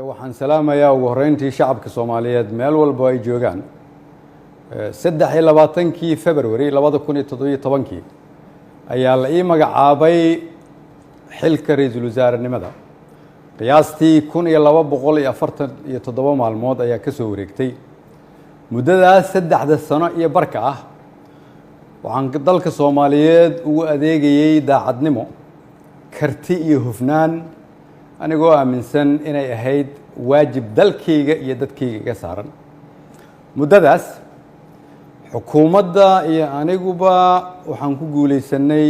waxaan salaamayaa ugu horeyntii shacabka Soomaaliyeed meel walba ay joogaan 23 February 2017 ayaa la ii magacaabay xilka ra'iisul wasaarenimada qiyaastii 1247 maalmood ayaa ka soo wareegtay muddadaas 3 sano iyo barka ah waxaan dalka Soomaaliyeed ugu adeegayay daacadnimo karti iyo hufnaan anigoo aaminsan inay ahayd waajib dalkayga iyo dadkayga iga saaran muddadaas xukuumadda iyo aniguba waxaan ku guuleysanay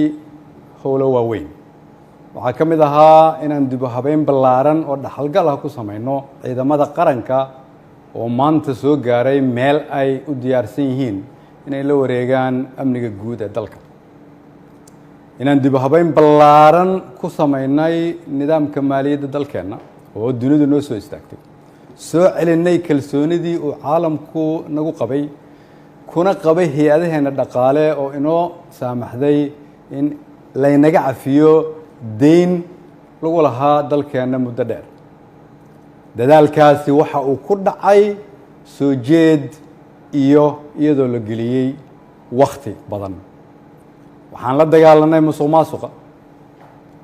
howlo waaweyn waxaa ka mid ahaa inaan dib u habeyn ballaaran oo dhaxalgal ah ku samayno ciidamada qaranka oo maanta soo gaaray meel ay u diyaarsan yihiin inay la wareegaan amniga guud ee dalka inaan dib u habeyn ballaaran ku samaynay nidaamka maaliyadda dalkeenna oo dunidu noo soo istaagtay soo celinay kalsoonidii uu caalamku nagu qabay kuna qabay hay'adaheena dhaqaale oo inoo saamaxday in laynaga cafiyo deyn lagu lahaa dalkeenna muddo dheer dadaalkaasi waxa uu ku dhacay soo jeed iyo iyadoo la geliyey wakhti badan waxaan la dagaalanay musuqmaasuqa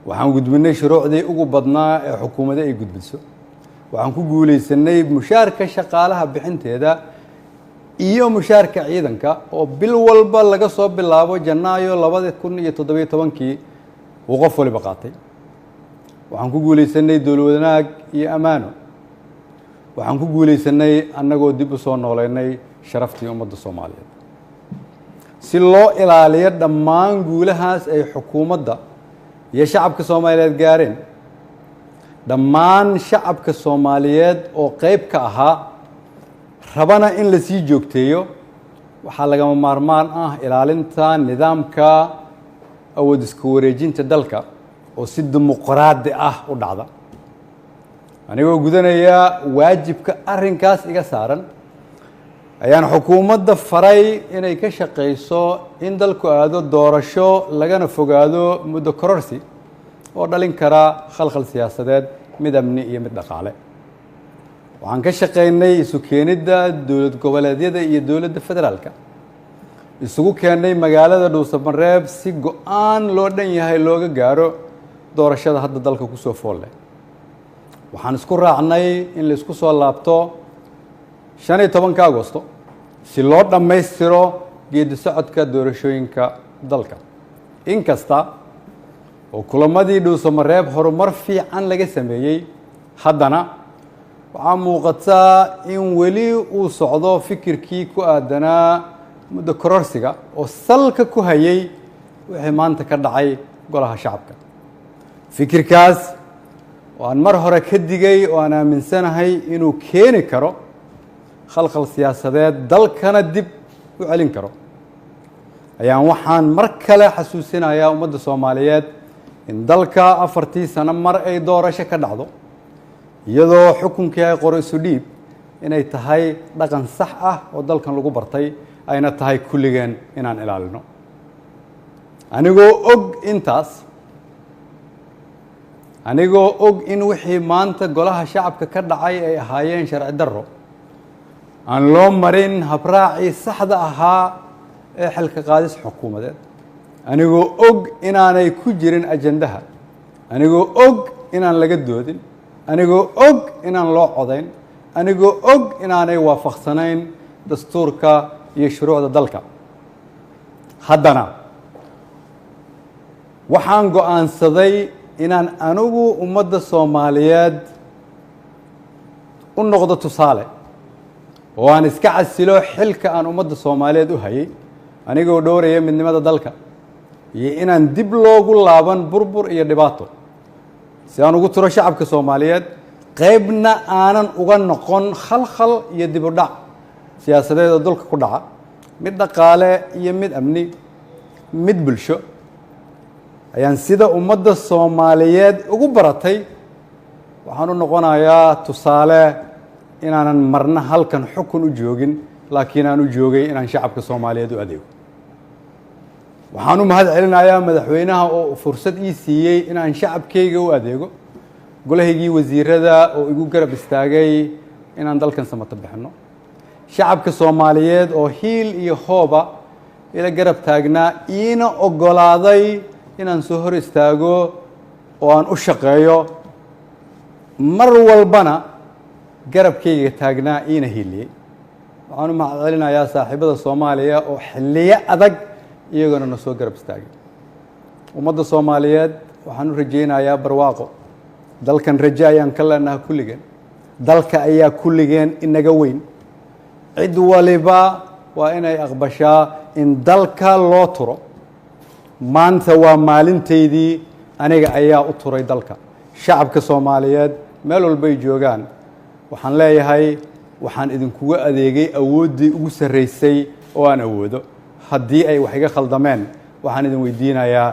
waxaan gudbinay shuruucdii ugu badnaa ee xukuumadda ay gudbiso waxaan ku guuleysanay mushaarka shaqaalaha bixinteeda iyo mushaarka ciidanka oo bil walba laga soo bilaabo Janaayo 2017 uu qof waliba qaatay waxaan ku guuleysanay dowlad wanaag iyo amaano waxaan ku guuleysanay annagoo dib u soo nooleynay sharaftii ummadda Soomaaliyeed si loo ilaaliyo dhammaan guulahaas ay xukuumadda iyo shacabka Soomaaliyeed gaareen dhammaan shacabka Soomaaliyeed oo qayb ka ahaa rabana in la sii joogteeyo waxaa lagama maarmaan ah ilaalinta nidaamka awood isku wareejinta dalka oo si dimuqraadi ah u dhacda anigoo gudanaya waajibka arrinkaas iga saaran ayaan xukuumadda faray inay ka shaqeyso in dalku aado doorasho lagana fogaado muddo kororsi oo dhalin kara khalkhal siyaasadeed mid amni iyo mid dhaqaale waxaan ka shaqeynay isu keenidda dowlad goboleedyada iyo dowladda federaalka isugu keenay magaalada Dhuusamareeb si go'aan loo dhan yahay looga gaaro doorashada hadda dalka ku soo fool leh waxaan isku raacnay in la isku soo laabto 15 Agoosto si loo dhammaystiro geedi socodka doorashooyinka dalka inkasta oo kulamadii Dhuusamareeb horumar fiican laga sameeyay haddana waxaa muuqataa in weli uu socdo fikirkii ku aadanaa muddo kororsiga oo salka ku hayay wixii maanta ka dhacay golaha shacabka fikirkaas oo aan mar hore ka digay oo aan aaminsanahay inuu keeni karo khalkhal siyaasadeed dalkana dib u celin karo ayaan waxaan mar kale xasuusinayaa ummadda Soomaaliyeed in dalka 4 sano mar ay doorasho ka dhacdo iyadoo xukunkii ay qoro isu dhiib inay tahay dhaqan sax ah oo dalkan lagu bartay ayna tahay kulligeen inaan ilaalino anigoo og in wixii maanta golaha shacabka ka dhacay ay ahaayeen sharci darro aan loo marin habraacii saxda ahaa ee xilka qaadis xukuumadeed anigoo og inaanay ku jirin ajandaha anigoo og inaan laga doodin anigoo og inaan loo codayn anigoo og inaanay waafaqsanayn dastuurka iyo shuruucda dalka haddana waxaan go'aansaday inaan anigu ummadda Soomaaliyeed u noqdo tusaale oo aan iska casilo xilka aan ummadda Soomaaliyeed u hayay anigoo dhowraya midnimada dalka iyo inaan dib loogu laaban burbur iyo dhibaato si aan ugu tiro shacabka Soomaaliyeed qaybna aanan uga noqon khalkhal iyo dib u dhac siyaasadeed oo dalka ku dhaca mid dhaqaale iyo mid amni mid bulsho ayaan sida ummadda Soomaaliyeed ugu baratay waxaan u noqonayaa tusaale inaanan marna halkan xukun u joogin laakiin aan u joogay inaan shacabka Soomaaliyeed u adeego waxaan u mahad celinayaa madaxweynaha oo fursad ii siiyay inaan shacabkayga u adeego golahaygii wasiirada oo igu garab istaagay inaan dalkan samata bixino shacabka Soomaaliyeed oo hiil iyo hooba ila garab taagnaa iina ogolaaday inaan soo hor istaago oo aan u shaqeeyo mar walbana garabkayga taagnaa iina hiiliyey waxaan u mahadcelinayaa saaxiibada Soomaaliya oo xilliyo adag iyaguna na soo garab istaagay ummadda Soomaaliyeed waxaan u rajaynayaa barwaaqo dalkan rajo ayaan ka leenahay kulligeen dalka ayaa kulligeen inaga weyn cid waliba waa inay aqbashaa in dalka loo turo maanta waa maalinteydii aniga ayaa u turay dalka shacabka Soomaaliyeed meel walba ay joogaan waxaan leeyahay waxaan idinkugu adeegay awooddii ugu sarreysay oo aan awoodo haddii ay wax iga khaldameen waxaan idin weydiinayaa